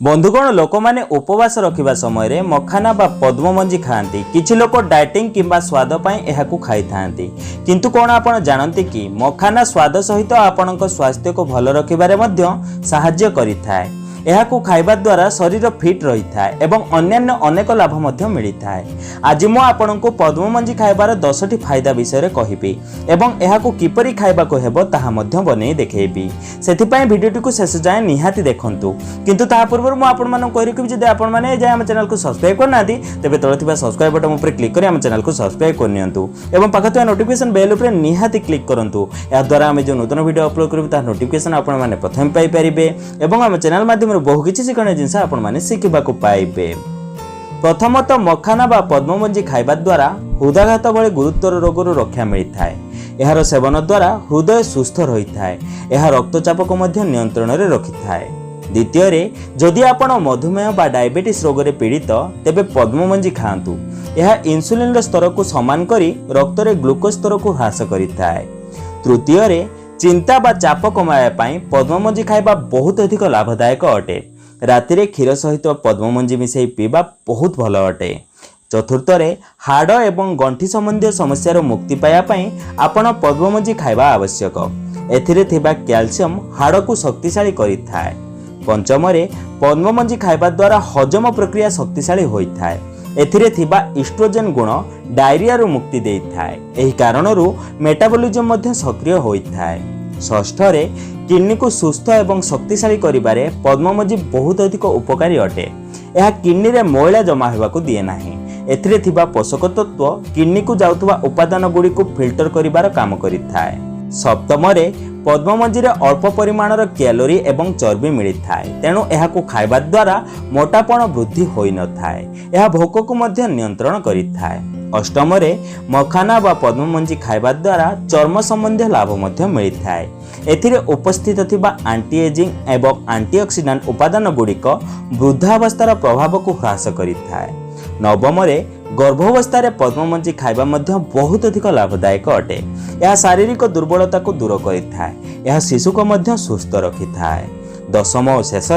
बंधुगण लोक मैंने उपवास रखा समय मखाना बा पद्ममंजी खाती। किछि लोक डाइटिंग किंबा स्वाद यह खाई था, किंतु कौन आपण जानते कि मखाना स्वाद सहित आपण स्वास्थ्य को भल रखिबारे मध्य साहाय्य करिथाए। एहाकू खाइबा द्वारा शरीर फिट रही था एवं अन्यान्य अनेक लाभ मध्य मिली था। आज मु आपनको पद्ममंजी खाइबार 10टी फायदा विषय कहिबी एवं एहाकू किपरि खाइबा को हेबो ताहा मध्य बनै देखैबी। सेथिपई भिडियोटी को शेष जाए निहाती देखंतु। किंतु ता पूर्व मु आपण मानन कहि रखिबी जदि आपण माने जे हम चैनल को सब्सक्राइब करनादी तेबे तळे थिबा सब्सक्राइब बटन ऊपर क्लिक करी हम चैनल को सब्सक्राइब करनियंतु एवं पाखतुआ नोटिफिकेशन बेल ऊपर निहाती क्लिक करंतु। या द्वारा हम जो नूतन वीडियो अपलोड करबी ता नोटिफिकेशन आपण माने प्रथम पाई परिबे एवं हम चैनल माध्यम बहु किसी शिक्षण जिनस आपण माने शिखिबा को पाइबे। प्रथमतः मखाना बा पद्ममंजी खाइबा द्वारा हृदयाघात भली गुरुतर रोगरू रक्षा मिलता है। एहार सेवन द्वारा हृदय सुस्थ रही है। यह रक्तचाप को मध्य नियंत्रण रे रखि थाए। द्वितीय जदि आपण मधुमेह बा डायबिटीज रोग रे पीड़ित तेबे पद्ममंजी खांतु। यह इंसुलिन स्तर को समान करी रक्त रे ग्लूकोज स्तर को ह्रास करिथाए। तृतीय चिंता बा चाप कमाया पाई पद्ममंजी खाइबा बहुत अधिक लाभदायक अटे। राति रे क्षीर सहित पद्ममंजी मिसई पीबा बहुत भल अटे। चतुर्थ हाड़ एवं गंठी संबंधी समस्या मुक्ति पाया पाई आपण पद्ममंजी खाइबा आवश्यक। एथिरे थिबा कैल्शियम हाड़ को शक्तिशाली करिथाए। पंचम पद्ममंजी खाइबा द्वारा हजम प्रक्रिया शक्तिशाली होइथाए। एथिरे थिबा इस्ट्रोजेन गुण डायरिया रु मुक्ति देइथाए। एही कारणरू मेटाबॉलिज्म मध्य सक्रिय होइथाए। षष्ठ किडनी को सुस्थ एवं शक्तिशाली करिबारे पद्ममंजी बहुत अधिक उपकारी अटे। यह किडनी रे मैला जमा हेबाकू दिए नाही। एथिरे थिबा पोषक तत्व किडनी को जाउथबा उपादान गुडी को फिल्टर करिबार काम करिथाए। सप्तम पद्ममंजी रे अल्प परिमाणर कैलोरी एवं चर्बी मिली थाए। तेणु एहाकू खाइबा द्वारा मोटापण वृद्धि होई न थाए। यह भोक को मध्य नियंत्रण करिथाए। अष्टम मखाना बा पद्ममंजी खाइबा द्वारा चर्म संबंधी लाभ मध्य मिली थाए। एथिरे उपस्थित थिबा एंटी एजिंग एवं एंटीऑक्सीडेंट उपादान गुड़िक वृद्धावस्थार प्रभाव को ह्रास करिथाए। नवम गर्भावस्था पद्ममंजी खाइबा मध्य बहुत अधिक लाभदायक अटे। यह शारीरिक दुर्बलता को दूर करिथाए। यह शिशु को मध्य सुस्थ रखिथाए। दशम और शेष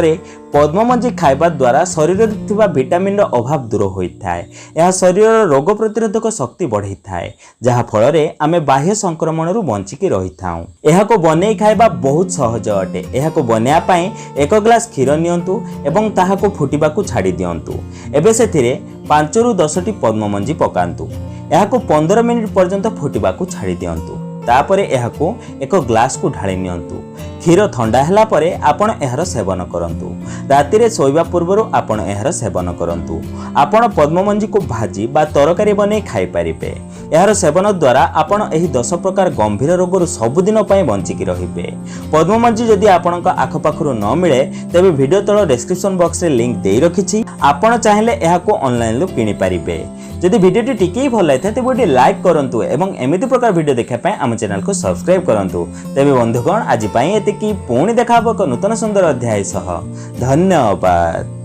पद्ममंजी खाइबा द्वारा शरीर में थिबा विटामिन अभाव दूर होइथाए। यह शरीर रोग प्रतिरोधक शक्ति बढ़ाई थाए, जहा फल रे आमे बाह्य संक्रमण रु बंचिकी रही थाउ। एहाको बनै खाइबा बहुत सहज अटे। एहाको बनेया पई 1 ग्लास क्षीर नियंतु एवं ताहाको फुटिबा को छाडी दियंतु। एबे सेथिरे 5 रु 10 टी पद्ममंजी पकांतु। एहाको 15 मिनिट पर्यंत फुटिबा को छाडी दियंतु। तापरे एहाको 1 ग्लास को ढाली नियंतु। क्षीर ठंडा हैला परे आपण एहार सेवन करंतु। राति रे सोइबा पूर्वरु आपण एहार सेवन करंतु। आपण पद्ममंजी को भाजी बा तरकारी बनै खाई परिबे। एहार सेवन द्वारा आपण एही 10 प्रकार गंभीर रोगरु सबुदिन पई बंचिकी रहिबे। पद्ममंजी जदि आपणक आखपाखरु न मिले तेबे वीडियो तळ डिस्क्रिप्शन बॉक्स रे लिंक देई रखिछि। आपण चाहिले एहाको ऑनलाइन लो किनि परिबे। जदि वीडियोटी टिके भल लागिथा तेबे वीडियो लाइक करंतु एवं एमिति प्रकार वीडियो देखा पई हम चैनल को सब्सक्राइब करंतु। तेबे बंधुगण आज पई एतिकी पुणी देखा नूतन सुंदर अध्याय सह। धन्यवाद।